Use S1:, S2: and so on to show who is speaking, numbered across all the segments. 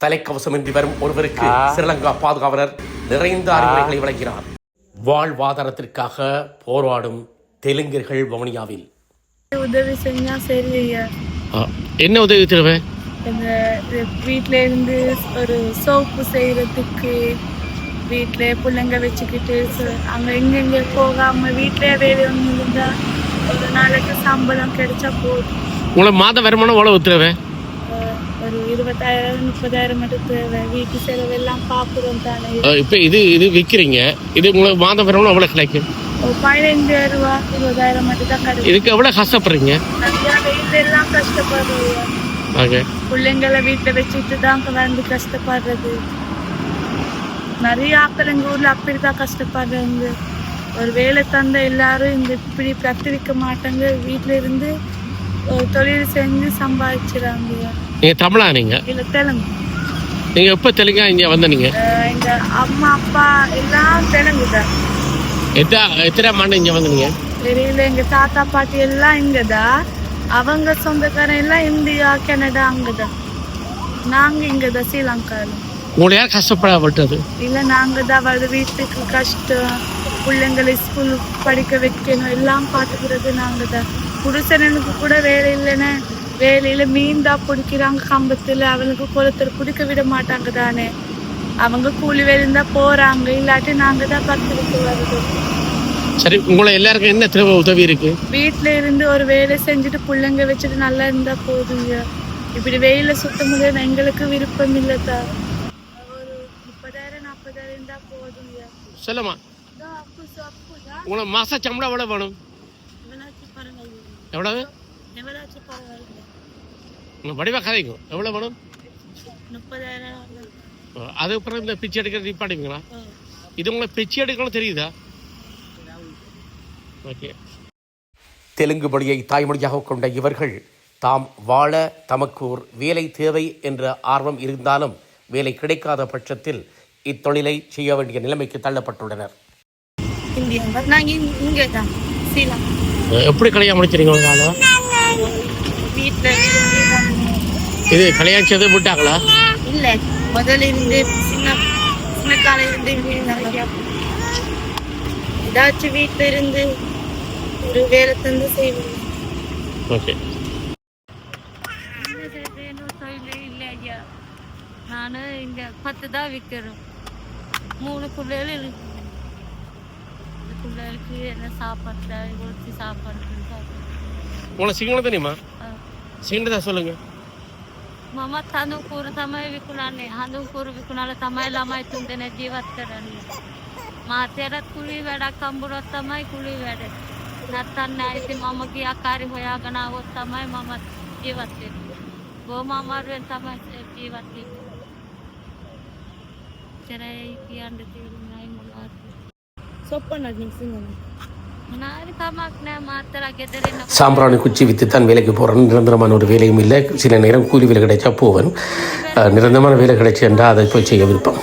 S1: தலைக்கவசமின்றி வரும் ஒருவருக்கு ஸ்ரீலங்கா பாதுகாவலர் நிறைந்த அறிவுரைகளை வழங்கினார். வாழ்வாதாரத்திற்காக போராடும் தெலுங்கர்கள் வவுனியாவில்
S2: உதவி செஞ்சா சரியா?
S1: என்ன உதவி தேவை?
S2: வீட்டில இருந்து ஒரு சோப்பு செய்யறதுக்கு, வீட்டில பிள்ளைங்க வச்சுக்கிட்டு அங்க எங்கெங்க போகாம வீட்டிலே வேலை ஒன்று இருந்தா ஒரு நாளைக்கு சம்பளம் கிடைச்சா போதும்.
S1: உங்களுக்கு மாத வருமானம் எவ்வளவு தேவை?
S2: ஒரு 20,000-30,000 மட்டும் தேவை. வீட்டு செலவு எல்லாம் பாக்குறோம் தானே.
S1: இப்ப இது விற்கிறீங்க, இது உங்களுக்கு மாத வருமானம் எவ்வளவு கிடைக்கும்?
S2: 15,000 ரூபா 20,000 மட்டும் தான் கிடைக்கும்.
S1: இதுக்கு எவ்வளவு கஷ்டப்படுறீங்க?
S2: வெயில் எல்லாம் கஷ்டப்படுறோம். பிள்ளைங்களை வீட்டுல வச்சுட்டு தான் வந்து கஷ்டப்படுறது. நிறைய ஆக்கள் எங்க ஊர்ல அப்படிதான் கஷ்டப்படுறாங்க. ஒரு வேலை தந்த எல்லாரும் இந்த இப்படி கத்திரிக்க மாட்டாங்க. வீட்டுல இருந்து ஒரு தொழில் செஞ்சு சம்பாதிச்சுறாங்க.
S1: நீங்க தமிழா? நீங்க
S2: இல்ல தெலுங்கு.
S1: நீங்க எப்ப தெலுங்கா இங்க வந்தீங்க?
S2: எங்க அம்மா அப்பா எல்லாம் தெலுங்கு தான்.
S1: எத்தனை ஆண்டு இங்க வந்தீங்க?
S2: தெரியல. எங்க தாத்தா பாட்டி எல்லாம் இங்கதான். அவங்க சொந்தக்காரன் எல்லாம் இந்தியா கனடா அங்கதான். நாங்க இங்கதான் ஸ்ரீலங்கால.
S1: உங்களை யார் கஷ்டப்படப்பட்டது? இல்ல,
S2: நாங்க தான் வீட்டுக்கு கஷ்டம், பிள்ளைங்களை ஸ்கூல் படிக்க வைக்கணும், எல்லாம் பாத்துக்கிறது நாங்க தான். புருஷனுக்கு கூட வேலை இல்லைன்னு வேலையில மீன் தான் பிடிக்கிறாங்க கம்பத்துல. அவனுக்கு குளத்துல பிடிக்க விட மாட்டாங்க தானே. அவங்க கூலி வேலை இருந்தா போறாங்க, இல்லாட்டி நாங்க தான் கத்துக்கிட்டு வருது.
S1: சரி, உங்களை எல்லாருக்கும் என்ன தேவை உதவி இருக்கு?
S2: வீட்டுல இருந்து ஒரு வேலை செஞ்சுட்டு பிள்ளைங்க வச்சுட்டு நல்லா இருந்தா போதுங்க. இப்படி வெயில சுத்த முடியாது. எங்களுக்கு விருப்பம் இல்லதா. ஒரு 30,000-40,000 இருந்தா போதுங்க.
S1: சொல்லுமா, உங்களை மாச சம்பளம் எவ்வளவு வேணும்? எவ்வளவு? வடிவா கதைக்கும் எவ்வளவு வேணும்?
S2: 30,000.
S1: அதுக்கப்புறம் இந்த பிச்சை எடுக்கிறது நிப்பாட்டுவீங்களா? இது உங்களை பிச்சை எடுக்கணும் தெரியுதா? ஓகே. தெலுங்கு மொழியை தாய்மொழியாக கொண்ட இவர்கள் தாம் வாழ தமக்கு ஒரு வேலை தேவை என்ற ஆர்வம் இருந்தாலும் வேலை கிடைக்காத பட்சத்தில் இத்தொழிலை செய்ய வேண்டிய நிலைமைக்கு தள்ளப்பட்டுள்ளனர். எப்படி கல்யாணம் முடிச்சிருங்க? இது கல்யாணம் செய்து விட்டாங்களா?
S2: இல்ல, முதல்ல இருந்து சின்ன காலையில இருந்து ஏதாச்சும் வீட்டுல இருந்து ஒரு வேலை தந்து செய்வோம்.
S1: ஓகே.
S2: இல்ல ஐயா, நானு இங்க 10 தான் விற்கிறோம். 3 பிள்ளைகள் இருக்கு. பிள்ளைகளுக்கு என்ன சாப்பாடு கொடுத்து சாப்பாடு.
S1: உங்களை சிங்களம் தெரியுமா? சிங்களம் சொல்லுங்க.
S2: මම තනුපුර තමයි විකුණන්නේ. හඳුපුර විකුණලා තමයි ළමයි 3 දෙනෙක් ජීවත් කරන්නේ. මාතේරත් කුලී වැඩක් හම්බුනොත් තමයි කුලී වැඩ. නැත්තම් නෑ. ඉතින් මම ගියාකාරි හොයාගෙන ආවොත් තමයි මම ජීවත් වෙන්නේ. බොහොම අමාරුවෙන් තමයි ජීවත් වෙන්නේ. ඉතරයි කියන්න තියෙන්නේ මොනවද? சொப்பனක් சிங்கம்.
S1: சாம்பிராணி குச்சி விற்றுத்தான் வேலைக்கு போகிறேன். நிரந்தரமான ஒரு வேலையும் இல்லை. சில நேரம் கூலி வேலை கிடைச்சா போவேன். நிரந்தரமான வேலை கிடைச்சி என்றால் அதை போய் செய்ய விருப்பம்.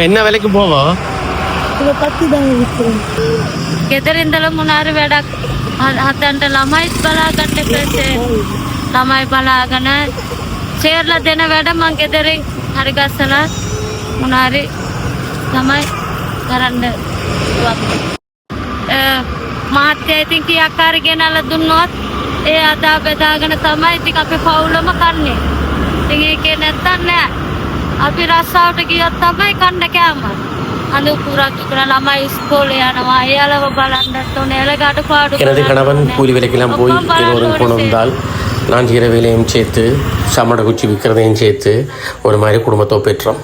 S1: என்ன வேலைக்கு போவோம்?
S2: சேர்ல தின வேடம் அங்கே ஹரிகாசலா මොනාරි තමයි කරන්න මාත්‍ය ඉතින් කීයක් හරි ගෙනල්ලා දුන්නොත් ඒ අදා බෙදාගෙන තමයි ඉතින් අපි පවුලම කන්නේ. ඉතින් ඒකේ නැත්තම් නෑ. අපි රස්සාවට ගියොත් තමයි කන්න කෑම. අනුපුරක් කරලා ළමයි ඉස්කෝලේ යනවා. එයාලව බලන්නත් ඕනේ. එලකට පාඩු.
S1: எனது கணவன் கூலி வேலைக்கெல்லாம் போய் இருவரும் கொண்டு வந்தால் நான் செய்கிற வேலையும் சேர்த்து சாமடை குச்சி விற்கிறதையும் சேர்த்து ஒரு மாதிரி குடும்பத்தை பெற்றோம்.